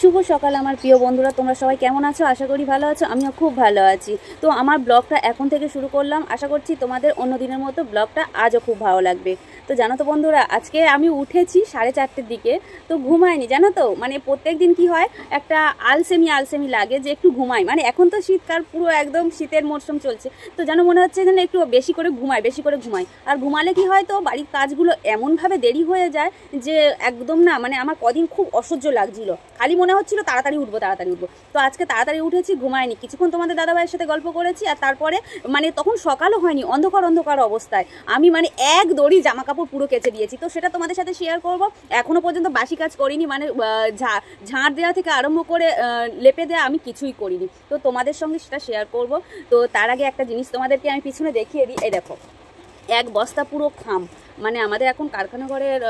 শুভ সকাল আমার প্রিয় বন্ধুরা, তোমরা সবাই কেমন আছো? আশা করি ভালো আছো। আমিও খুব ভালো আছি। তো আমার ব্লগটা এখন থেকে শুরু করলাম। আশা করছি তোমাদের অন্য দিনের মতো ব্লগটা আজও খুব ভালো লাগবে। তো জানো তো বন্ধুরা, আজকে আমি উঠেছি 4:30-র দিকে। তো ঘুমাইনি, জানো তো, মানে প্রত্যেক দিন কি হয়, একটা আলসেমি লাগে যে একটু ঘুমাই। মানে এখন তো শীতকাল, পুরো একদম শীতের মরশুম চলছে। তো যেন মনে হচ্ছে যেন একটু বেশি করে ঘুমাই। আর ঘুমালে কি হয়, তো বাড়ির কাজগুলো এমনভাবে দেরি হয়ে যায় যে একদম না, মানে আমার কদিন খুব অসহ্য লাগছিল। খালি মনে হচ্ছিল তাড়াতাড়ি উঠবো। তো আজকে তাড়াতাড়ি উঠেছি, ঘুমাইনি, কিছুক্ষণ তোমাদের দাদাভাইয়ের সাথে গল্প করেছি। আর তারপরে মানে তখন সকালও হয়নি, অন্ধকার অবস্থায় আমি মানে এক দড়ি জামা কাপড় পুরো কেচে দিয়েছি। তো সেটা তোমাদের সাথে শেয়ার করব। এখনো পর্যন্ত বাসি কাজ করিনি, মানে ঝাড় দেওয়া থেকে আরম্ভ করে লেপে দেওয়া আমি কিছুই করিনি। তো তোমাদের সঙ্গে সেটা শেয়ার করব। তো তার আগে একটা জিনিস তোমাদেরকে আমি পিছনে দেখিয়ে দিই। এই দেখো, এক বস্তা পুরো খাম। মানে আমাদের এখন কারখানা ঘরের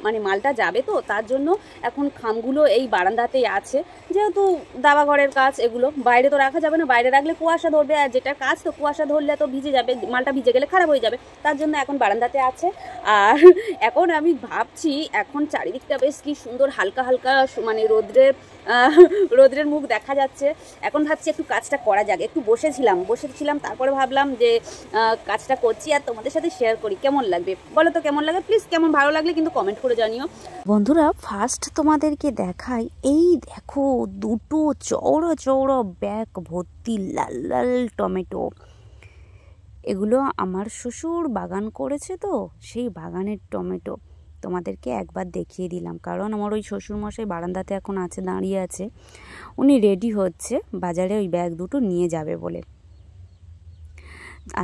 মানে মালটা যাবে, তো তার জন্য এখন খামগুলো এই বারান্দাতেই আছে। যেহেতু দাবা ঘরের কাজ, এগুলো বাইরে তো রাখা যাবে না, বাইরে রাখলে কুয়াশা ধরবে। আর যেটা কাজ, তো কুয়াশা ধরলে তো ভিজে যাবে, মালটা ভিজে গেলে খারাপ হয়ে যাবে। তার জন্য এখন বারান্দাতে আছে। আর এখন আমি ভাবছি, এখন চারিদিকটা বেশ কি সুন্দর হালকা মানে রোদ্রের মুখ দেখা যাচ্ছে। এখন ভাবছি একটু কাজটা করা যাক। একটু বসেছিলাম, তারপরে ভাবলাম যে কাজটা করছি আর তোমাদের সাথে শেয়ার করি। কেমন লাগবে বলো তো, কেমন লাগে প্লিজ? কেমন ভালো লাগলে কিন্তু কমেন্ট করে জানিও বন্ধুরা। ফার্স্ট তোমাদেরকে দেখাই, এই দেখো দুটো চৌড়ো ব্যাগ ভর্তি লাল টমেটো। এগুলো আমার শ্বশুর বাগান করেছে, তো সেই বাগানের টমেটো তোমাদেরকে একবার দেখিয়ে দিলাম। কারণ আমার ওই শ্বশুরমশাই বারান্দাতে এখন দাঁড়িয়ে আছে। উনি রেডি হচ্ছে বাজারে ওই ব্যাগ দুটো নিয়ে যাবে বলে।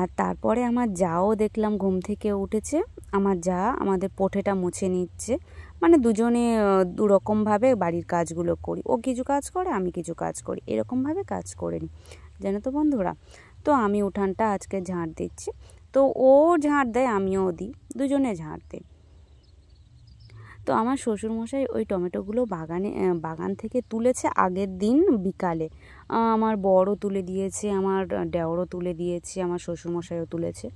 আর তারপরে আমার যাও দেখলাম ঘুম থেকে উঠেছে। আমার যা আমাদের পোঠেটা মুছে নিচ্ছে। মানে দুজনে দুরকমভাবে বাড়ির কাজগুলো করি। ও কিছু কাজ করে, আমি কিছু কাজ করি, এরকমভাবে কাজ করে নিই, জানো তো বন্ধুরা। তো আমি উঠানটা আজকে ঝাড় দিচ্ছি। তো ও ঝাড় দেয়, আমিও দিই, দুজনে ঝাড় দিই। তো আমার শ্বশুরমশাই ওই টমেটোগুলো বাগান থেকে তুলেছে আগের দিন বিকালে। আমার বড়ও তুলে দিয়েছে, আমার দেওরও তুলে দিয়েছে, আমার শ্বশুরমশাইও তুলেছে।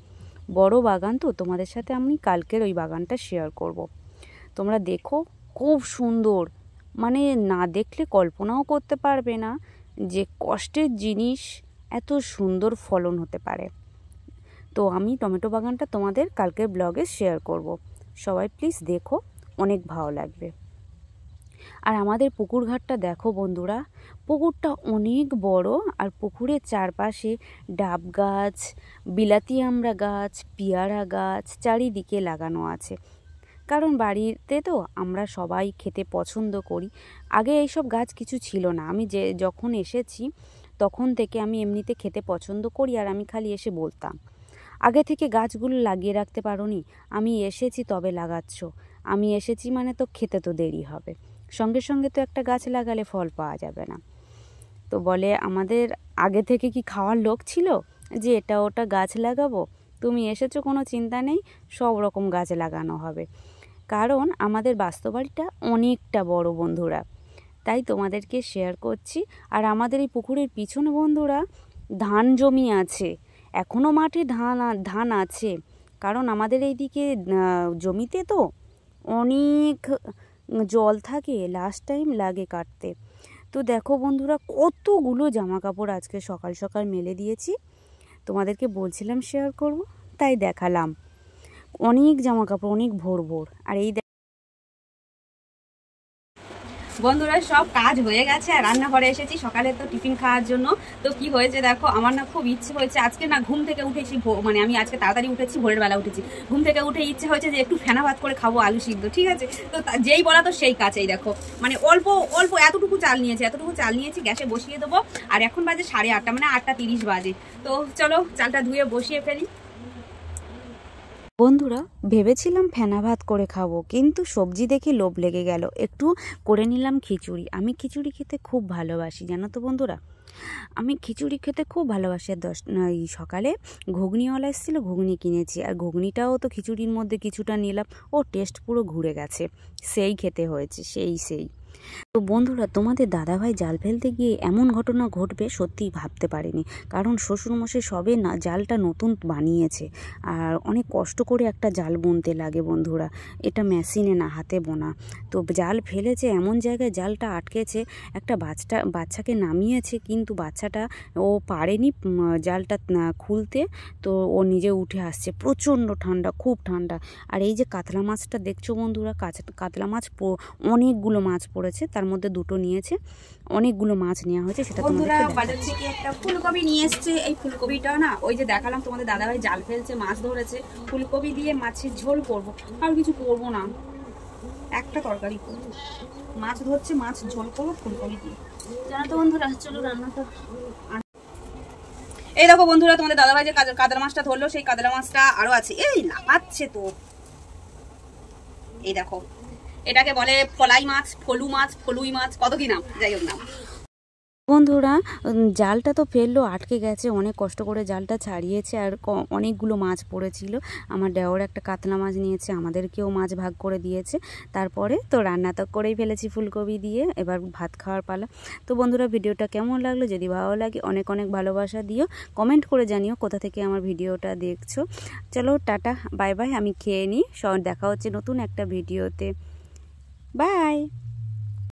বড় বাগান, তো তোমাদের সাথে আমি কালকের ওই বাগানটা শেয়ার করব। তোমরা দেখো, খুব সুন্দর। মানে না দেখলে কল্পনাও করতে পারবে না যে কষ্টের জিনিস এত সুন্দর ফলন হতে পারে। তো আমি টমেটো বাগানটা তোমাদের কালকের ব্লগে শেয়ার করব। সবাই প্লিজ দেখো, অনেক ভালো লাগবে। আর আমাদের পুকুর ঘাটটা দেখো বন্ধুরা, পুকুরটা অনেক বড়। আর পুকুরের চারপাশে ডাব গাছ, বিলাতি আমড়া গাছ, পেয়ারা গাছ চারিদিকে লাগানো আছে। কারণ বাড়িতে তো আমরা সবাই খেতে পছন্দ করি। আগে এইসব গাছ কিছু ছিল না। আমি যখন এসেছি তখন থেকে আমি এমনিতে খেতে পছন্দ করি। আর আমি খালি এসে বলতাম, আগে থেকে গাছগুলো লাগিয়ে রাখতে পারোনি? আমি এসেছি তবে লাগাচ্ছ, আমি এসেছি মানে তো খেতে তো দেরি হবে, সঙ্গে সঙ্গে তো একটা গাছ লাগালে ফল পাওয়া যাবে না। তো বলে, আমাদের আগে থেকে কি খাওয়ার লোক ছিল যে এটা ওটা গাছ লাগাবো? তুমি এসেছো, কোনো চিন্তা নেই, সব রকম গাছ লাগানো হবে। কারণ আমাদের বাস্তবাড়িটা অনেকটা বড় বন্ধুরা, তাই তোমাদেরকে শেয়ার করছি। আর আমাদের এই পুকুরের পিছনে বন্ধুরা ধান জমি আছে, এখনও মাঠে ধান আছে। কারণ আমাদের এইদিকে জমিতে তো অনেক জল থাকে, লাস্ট টাইম লাগে কাটতে। তো দেখো বন্ধুরা, কতগুলো জামা কাপড় আজকে সকাল সকাল মেলে দিয়েছি। তোমাদেরকে বলছিলাম শেয়ার করব, তাই দেখালাম। অনেক জামা কাপড়, অনেক ভোর। আর এই বন্ধুরা, সব কাজ হয়ে গেছে আর রান্নাঘরে এসেছি সকালে তো টিফিন খাওয়ার জন্য। তো কি হয়েছে দেখো, আমার না খুব ইচ্ছে হয়েছে আজকে, না ঘুম থেকে উঠেছি, মানে আমি আজকে তাড়াতাড়ি উঠেছি, ভোরের বেলা উঠেছি। ঘুম থেকে উঠে ইচ্ছে হয়েছে যে একটু ফেনা ভাত করে খাবো, আলু সিদ্ধ, ঠিক আছে। তো যেই বলা তো সেই কাজ। এই দেখো, মানে অল্প এতটুকু চাল নিয়েছি, গ্যাসে বসিয়ে দেবো। আর এখন বাজে 8:30, মানে 8:30 বাজে। তো চলো চালটা ধুয়ে বসিয়ে ফেলি। বন্ধুরা, ভেবেছিলাম ফেনা ভাত করে খাবো, কিন্তু সবজি দেখে লোভ লেগে গেল, একটু করে নিলাম খিচুড়ি। আমি খিচুড়ি খেতে খুব ভালোবাসি, জানো তো বন্ধুরা। আমি খিচুড়ি খেতে খুব ভালোবাসি। আর সকালে ঘুগনিওয়ালা এসেছিলো, ঘুগনি কিনেছি। আর ঘুগনিটাও তো খিচুড়ির মধ্যে কিছুটা নিলাম, ও টেস্ট পুরো ঘুরে গেছে। সেই খেতে হয়েছে, সেই তো বন্ধুরা, তোমাদের দাদাভাই জাল ফেলতে গিয়ে এমন ঘটনা ঘটবে সত্যিই ভাবতে পারিনি। কারণ শ্বশুরমশাই সবে না জালটা নতুন বানিয়েছে, আর অনেক কষ্ট করে একটা জাল বুনতে লাগে বন্ধুরা, এটা মেশিনে না, হাতে বোনা। তো জাল ফেলেছে এমন জায়গায়, জালটা আটকেছে, একটা বাচ্চাকে নামিয়েছে, কিন্তু বাচ্চাটা ও পারেনি জালটা খুলতে। তো ও নিজে উঠে আসছে, প্রচণ্ড ঠান্ডা, খুব ঠান্ডা। আর এই যে কাতলা মাছটা দেখছো বন্ধুরা, কাতলা মাছ অনেকগুলো মাছ পড়েছে, তার মধ্যে দুটো নিয়েছে, অনেকগুলো মাছ নেওয়া হয়েছে। সেটা বন্ধুরা বাজার থেকে একটা ফুলকপি নিয়ে এসছে। এই ফুলকপিটা না, ওই যে দেখালাম তোমাদের দাদাভাই জাল ফেলছে, মাছ ধরেছে, ফুলকপি দিয়ে মাছের ঝোল করব, আর কিছু করব না, একটা তরকারি করব। মাছ ধরছে, মাছ ঝোল করবো ফুলকপি দিয়ে, জানো তো বন্ধুরা। চলো রান্নাটা। এই দেখো বন্ধুরা, তোমাদের দাদাভাই যে কাতলা মাছটা ধরলো, সেই কাতলা মাছটা আরো আছে। এই লাফাচ্ছে তো, এই দেখো, এটাকে বলে ফলাই মাছ, ফলু মাছ, ফলুই মাছ, কত কি নাম, যাই হোক নাম। বন্ধুরা জালটা তো ফেললো, আটকে গেছে, অনেক কষ্ট করে জালটা ছাড়িয়েছে, আর অনেকগুলো মাছ পড়েছিল। আমার দেওর একটা কাতলা মাছ নিয়েছে, আমাদেরকেও মাছ ভাগ করে দিয়েছে। তারপরে তো রান্না তো করেই ফেলেছি ফুলকপি দিয়ে, এবার ভাত খাওয়ার পালা। তো বন্ধুরা, ভিডিওটা কেমন লাগলো? যদি ভালো লাগে অনেক অনেক ভালোবাসা দিও, কমেন্ট করে জানিও কোথা থেকে আমার ভিডিওটা দেখছো। চলো টাটা, বাই বাই, আমি খেয়ে নিই, দেখা হচ্ছে নতুন একটা ভিডিওতে। বাই।